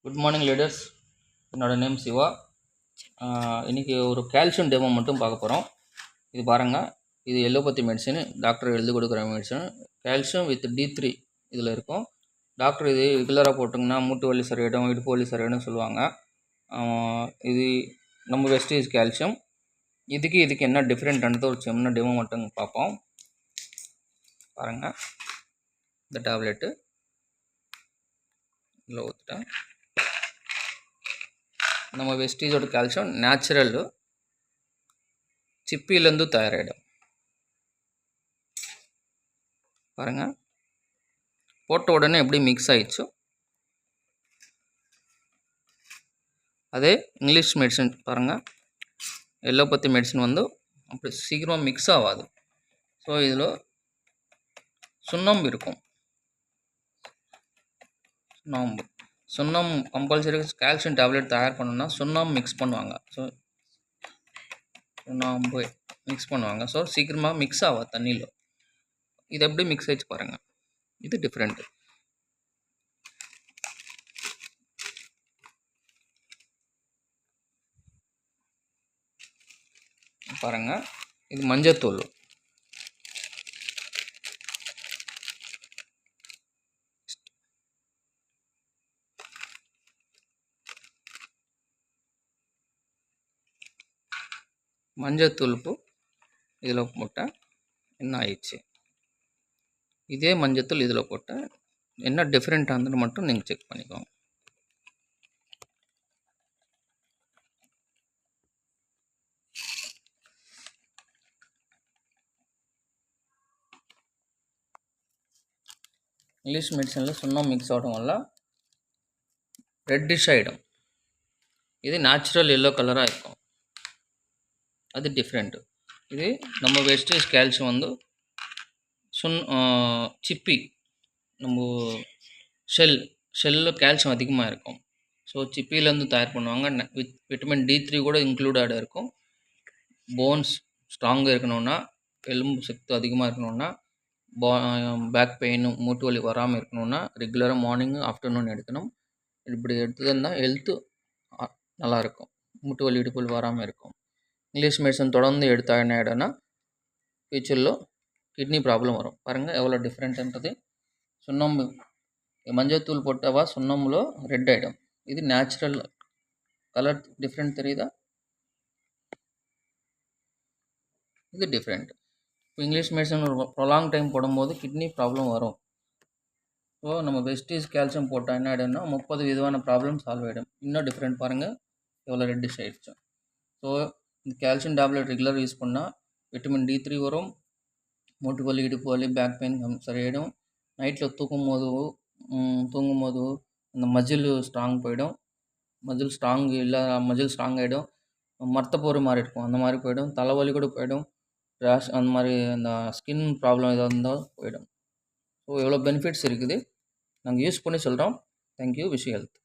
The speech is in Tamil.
Good morning leaders. என்னோட நேம் சிவா. இன்றைக்கி ஒரு கால்சியம் டெமோ மட்டும் பார்க்க போகிறோம். இது பாருங்கள், இது எல்லோபதி மெடிசன், டாக்டர் எழுதி கொடுக்குற மெடிசன். கால்சியம் வித் D3 இதில் இருக்கும். டாக்டர் இது ரெகுலராக போட்டிங்கன்னா மூட்டு வலி சரியாயிடும், இடுப்பு வலி சரியாயிடும் சொல்லுவாங்க. இது நம்ம வெஸ்டேஜ் கால்சியம். இதுக்கு என்ன டிஃப்ரெண்ட்ன்றது ஒரு சின்ன டெமோ மட்டும் பார்ப்போம். பாருங்கள், இந்த டேப்லெட்டு இதில் ஊற்றிட்டேன். நம்ம வெஸ்டீஜோட கால்சியம் நேச்சுரல், சிப்பிலேருந்து தயாராகிடும். பாருங்கள், போட்ட உடனே எப்படி மிக்ஸ் ஆயிடுச்சோ அதே இங்கிலீஷ் மெடிசன் பாருங்கள், எல்லோபதி மெடிசன் வந்து அப்படி சீக்கிரமாக மிக்ஸ் ஆகாது. ஸோ இதில் சுண்ணாம்பு இருக்கும். சுண்ணாம்பு கம்பல்சரி கால்சியம் டேப்லெட் தயார் பண்ணணும்னா சுண்ணாம்பு மிக்ஸ் பண்ணுவாங்க. ஸோ சுண்ணாம்பு மிக்ஸ் பண்ணுவாங்க. ஸோ சீக்கிரமாக மிக்ஸ் ஆகாது தண்ணியில். இது எப்படி மிக்ஸ் ஆகிடுச்சு பாருங்கள், இது டிஃப்ரெண்ட்டு. பாருங்கள், இது மஞ்சத்தூள். மஞ்சத்தூள் இதில் போட்டால் என்ன ஆயிடுச்சு, இதே மஞ்சத்தூள் இதில் போட்டால் என்ன டிஃப்ரெண்ட் ஆனது மட்டும் நீங்கள் செக் பண்ணிக்கோங்க. இங்கிலீஷ் மெடிசனில் சுண்ணாம்பு மிக்ஸ் ஆகிடும்ல ரெட்டிஷ் ஆகிடும். இது நேச்சுரல் எல்லோ கலராக இருக்கும், அது டிஃப்ரெண்ட்டு. இது நம்ம வெஸ்டேஜ் கால்சியம் வந்து சிப்பி, நம்ம ஷெல்லில் கால்சியம் அதிகமாக இருக்கும். ஸோ சிப்பிலேருந்து தயார் பண்ணுவாங்க. விட்டமின் D3 கூட இன்க்ளூடட் இருக்கும். போன்ஸ் ஸ்ட்ராங்காக இருக்கணும்னா, எலும்பு சக்தி அதிகமாக இருக்கணும்னா, பேக் பெயின் மூட்டு வலி வராமல் இருக்கணும்னா ரெகுலராக மார்னிங் ஆஃப்டர்நூன் எடுக்கணும். இப்படி எடுத்ததுன்னா ஹெல்த்து நல்லாயிருக்கும், மூட்டு வலி இடுப்பு வலி வராமல் இருக்கும். இங்கிலீஷ் மெடிசன் தொடர்ந்து எடுத்தா என்ன ஆகிடும்னா ஃபியூச்சரில் கிட்னி ப்ராப்ளம் வரும். பாருங்கள் எவ்வளோ டிஃப்ரெண்ட்டுன்றது. சுண்ணாம்பு மஞ்சத்தூள் போட்டவா சுண்ணாம்புல ரெட் ஆகிடும். இது நேச்சுரல் கலர் டிஃப்ரெண்ட் தெரியுதா, இது டிஃப்ரெண்ட். இப்போ இங்கிலீஷ் மெடிசன் ஒரு ப்ரொலாங் டைம் போடும்போது கிட்னி ப்ராப்ளம் வரும். ஸோ நம்ம வெஸ்டீஜ் கால்சியம் போட்டால் என்ன ஆகிடும்னா 30 விதமான ப்ராப்ளம் சால்வ் ஆகிடும். இன்னும் டிஃப்ரெண்ட் பாருங்கள் எவ்வளோ ரெட்டிஷ் ஆகிடுச்சு. ஸோ இந்த கால்சியம் டேப்லெட் ரெகுலர் யூஸ் பண்ணால் விட்டமின் D3 வரும், மூட்டு வலி இடுப்பு வலி பேக் பெயின் சரியாயிடும். நைட்டில் தூங்கும்போது அந்த மஜில் ஸ்ட்ராங் போயிடும். மஜில் ஸ்ட்ராங் ஆகிடும். மரத்தப்போர் மாதிரி இருக்கும், அந்த மாதிரி போயிடும். தலைவலி கூட போயிடும். ரேஷ் அந்த மாதிரி அந்த ஸ்கின் ப்ராப்ளம் எதாவது இருந்தால் போயிடும். ஸோ எவ்வளோ பெனிஃபிட்ஸ் இருக்குது, நாங்கள் யூஸ் பண்ணி சொல்கிறோம். தேங்க்யூ. Wish you health.